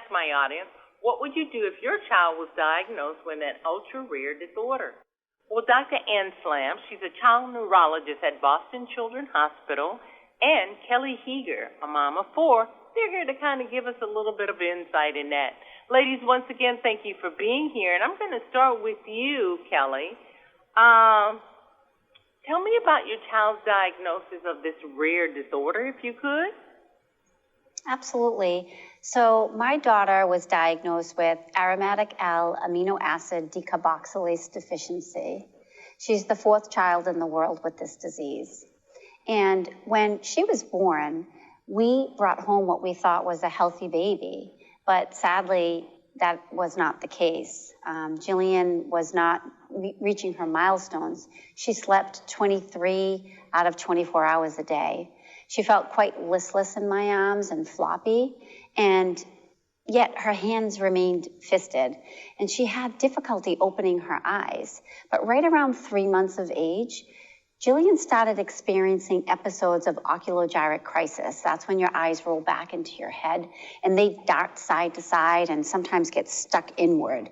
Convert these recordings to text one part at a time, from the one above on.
asked my audience, what would you do if your child was diagnosed with an ultra-rare disorder? Well, Dr. Ann Slam, she's a child neurologist at Boston Children's Hospital, and Kelly Heeger, a mom of 4, they're here to kind of give us a little bit of insight in that. Ladies, once again, thank you for being here. And I'm going to start with you, Kelly. Tell me about your child's diagnosis of this rare disorder, if you could. Absolutely. So my daughter was diagnosed with aromatic L amino acid decarboxylase deficiency. She's the 4th child in the world with this disease. And when she was born, we brought home what we thought was a healthy baby, but sadly, that was not the case. Jillian was not reaching her milestones. She slept 23 out of 24 hours a day. She felt quite listless in my arms and floppy, and yet her hands remained fisted, and she had difficulty opening her eyes. But right around 3 months of age, Jillian started experiencing episodes of oculogyric crisis. That's when your eyes roll back into your head and they dart side to side and sometimes get stuck inward.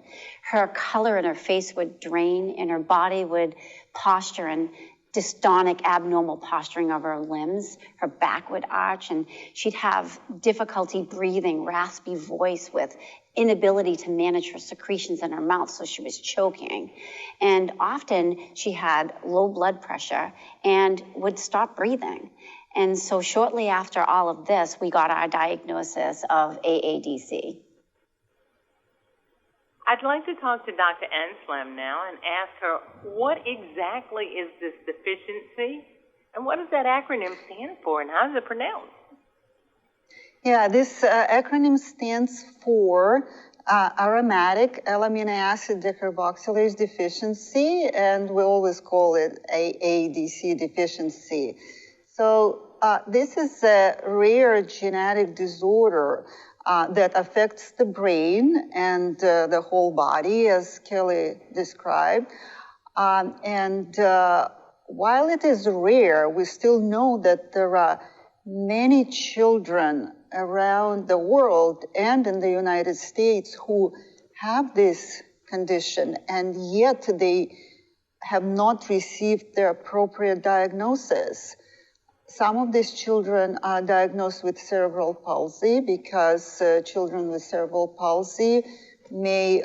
Her color in her face would drain and her body would posture in dystonic, abnormal posturing of her limbs. Her back would arch and she'd have difficulty breathing, raspy voice with inability to manage her secretions in her mouth, so she was choking. And often she had low blood pressure and would stop breathing. And so shortly after all of this, we got our diagnosis of AADC. I'd like to talk to Dr. Anslam now and ask her, what exactly is this deficiency? And what does that acronym stand for, and how is it pronounced? Yeah, this acronym stands for aromatic L-amino acid decarboxylase deficiency, and we always call it AADC deficiency. So this is a rare genetic disorder that affects the brain and the whole body, as Kelly described. While it is rare, we still know that there are many children around the world and in the United States who have this condition, and yet they have not received the appropriate diagnosis. Some of these children are diagnosed with cerebral palsy because children with cerebral palsy may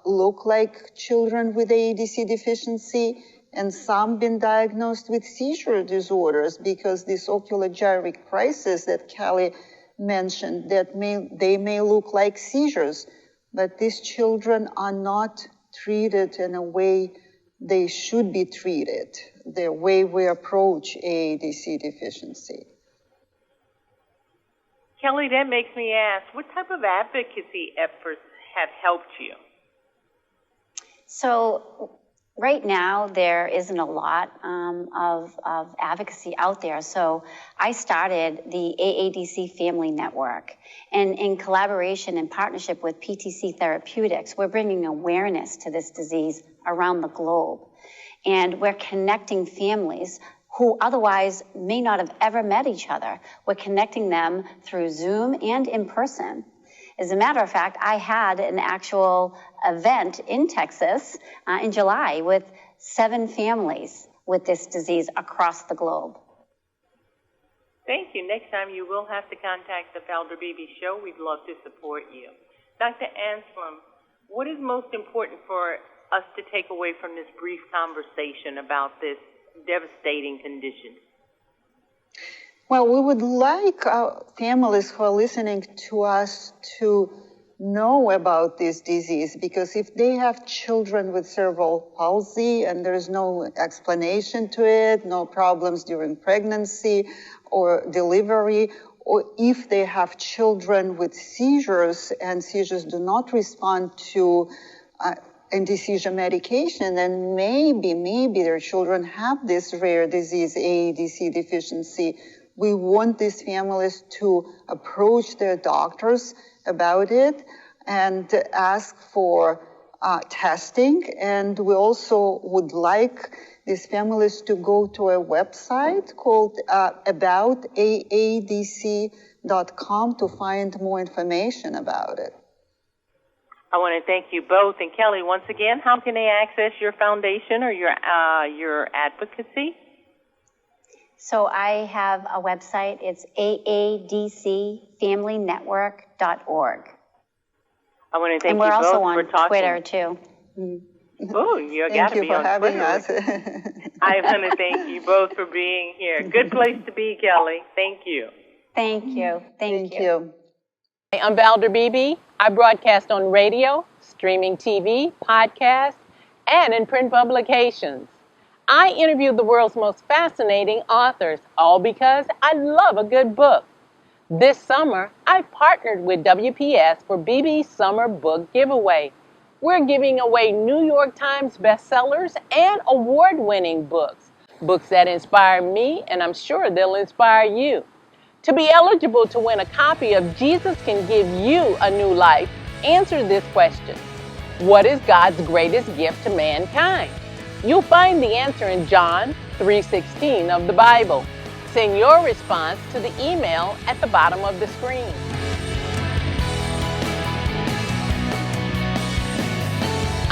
look like children with AADC deficiency, and some been diagnosed with seizure disorders because this oculogyric crisis that Kelly mentioned, that they may look like seizures, but these children are not treated in a way they should be treated, the way we approach AADC deficiency. Kelly, that makes me ask, what type of advocacy efforts have helped you? So right now, there isn't a lot of advocacy out there. So I started the AADC Family Network. And in collaboration and partnership with PTC Therapeutics, we're bringing awareness to this disease around the globe. And we're connecting families who otherwise may not have ever met each other. We're connecting them through Zoom and in person. As a matter of fact, I had an actual event in Texas in July with 7 families with this disease across the globe. Thank you. Next time you will have to contact the Felder Beebe Show. We'd love to support you. Dr. Anslam, what is most important for us to take away from this brief conversation about this devastating condition? Well, we would like our families who are listening to us to know about this disease, because if they have children with cerebral palsy and there's no explanation to it, no problems during pregnancy or delivery, or if they have children with seizures and seizures do not respond to anti-seizure medication, then maybe their children have this rare disease, AADC deficiency. We want these families to approach their doctors about it and ask for testing. And we also would like these families to go to a website called about AADC.com to find more information about it. I want to thank you both. And Kelly, once again, how can they access your foundation or your advocacy? So I have a website. It's aadcfamilynetwork.org. I want to thank and we're you both also for on talking. Twitter, too. Oh, you got to be on having Twitter. us. I want to thank you both for being here. Good place to be, Kelly. Thank you. Thank you. Thank you. Hey, I'm Valder Beebe. I broadcast on radio, streaming TV, podcast, and in print publications. I interview the world's most fascinating authors, all because I love a good book. This summer, I partnered with WPS for BB's Summer Book Giveaway. We're giving away New York Times bestsellers and award-winning books. Books that inspire me, and I'm sure they'll inspire you. To be eligible to win a copy of Jesus Can Give You a New Life, answer this question. What is God's greatest gift to mankind? You'll find the answer in John 3:16 of the Bible. Send your response to the email at the bottom of the screen.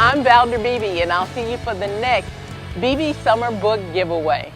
I'm Valder Beebe, and I'll see you for the next BB Summer Book Giveaway.